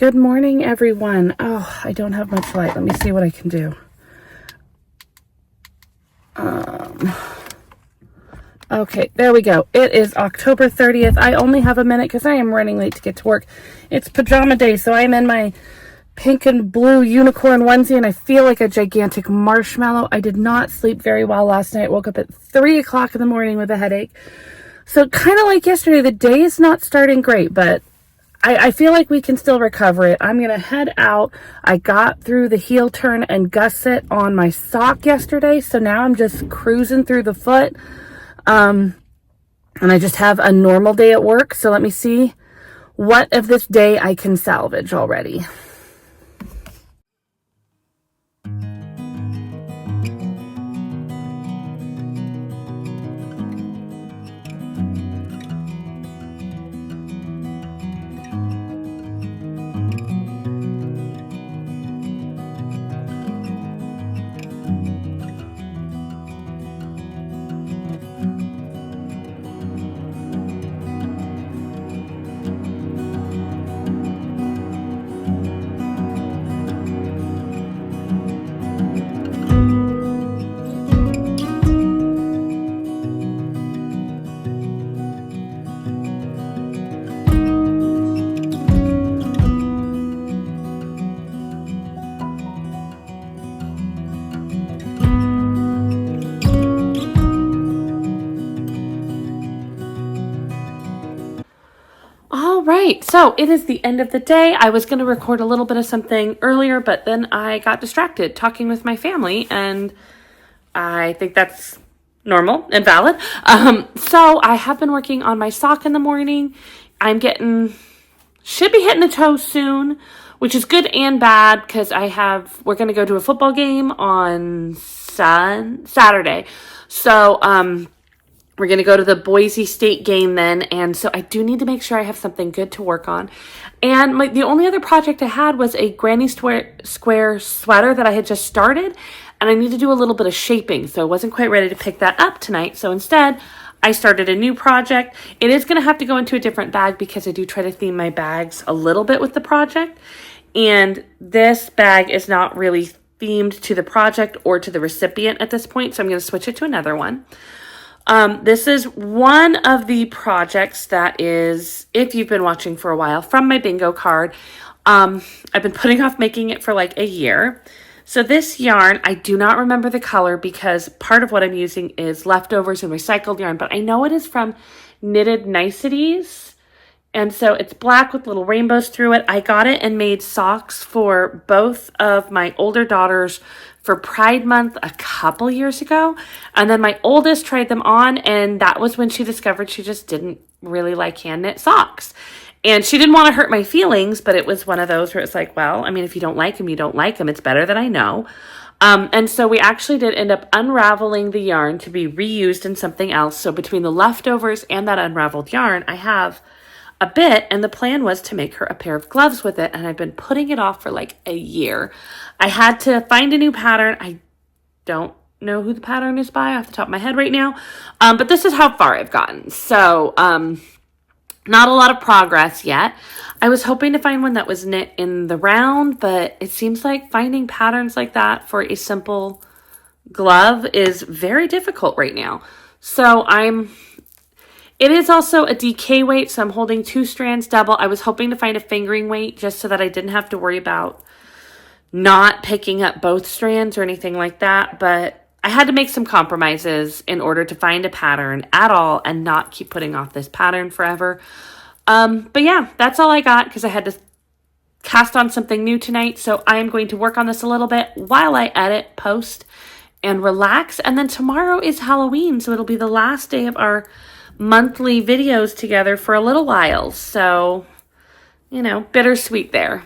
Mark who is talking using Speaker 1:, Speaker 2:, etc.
Speaker 1: Good morning, everyone. Oh, I don't have much light. Let me see what I can do. Okay, there we go. It is October 30th. I only have a minute because I am running late to get to work. It's pajama day, so I'm in my pink and blue unicorn onesie, and I feel like a gigantic marshmallow. I did not sleep very well last night. Woke up at 3 o'clock in the morning with a headache. So kind of like yesterday, the day is not starting great, but I feel like we can still recover it. I'm going to head out. I got through the heel turn and gusset on my sock yesterday, so now I'm just cruising through the foot. And I just have a normal day at work, so let me see what of this day I can salvage already. All right, so it is the end of the day. I was going to record a little bit of something earlier, but then I got distracted talking with my family, and I think that's normal and valid. So I have been working on my sock in the morning. Should be hitting a toe soon, which is good and bad because we're going to go to a football game on Saturday. So, we're going to go to the Boise State game then, and so I do need to make sure I have something good to work on. And the only other project I had was a Granny Square sweater that I had just started, and I need to do a little bit of shaping, so I wasn't quite ready to pick that up tonight. So instead, I started a new project. It is going to have to go into a different bag because I do try to theme my bags a little bit with the project, and this bag is not really themed to the project or to the recipient at this point, so I'm going to switch it to another one. This is one of the projects that is, if you've been watching for a while, from my bingo card. I've been putting off making it for like a year. So this yarn, I do not remember the color because part of what I'm using is leftovers and recycled yarn, but I know it is from Knitted Niceties. And so it's black with little rainbows through it. I got it and made socks for both of my older daughters for Pride Month a couple years ago. And then my oldest tried them on, and that was when she discovered she just didn't really like hand knit socks. And she didn't want to hurt my feelings, but it was one of those where it's like, well, I mean, if you don't like them, you don't like them. It's better that I know. And so we actually did end up unraveling the yarn to be reused in something else. So between the leftovers and that unraveled yarn, I have a bit, and the plan was to make her a pair of gloves with it, and I've been putting it off for like a year. I had to find a new pattern. I don't know who the pattern is by off the top of my head right now, but this is how far I've gotten. So not a lot of progress yet. I was hoping to find one that was knit in the round, but it seems like finding patterns like that for a simple glove is very difficult right now. So it is also a DK weight, so I'm holding 2 strands double. I was hoping to find a fingering weight just so that I didn't have to worry about not picking up both strands or anything like that, but I had to make some compromises in order to find a pattern at all and not keep putting off this pattern forever. But yeah, that's all I got because I had to cast on something new tonight, so I am going to work on this a little bit while I edit, post, and relax. And then tomorrow is Halloween, so it'll be the last day of our monthly videos together for a little while. So, bittersweet there.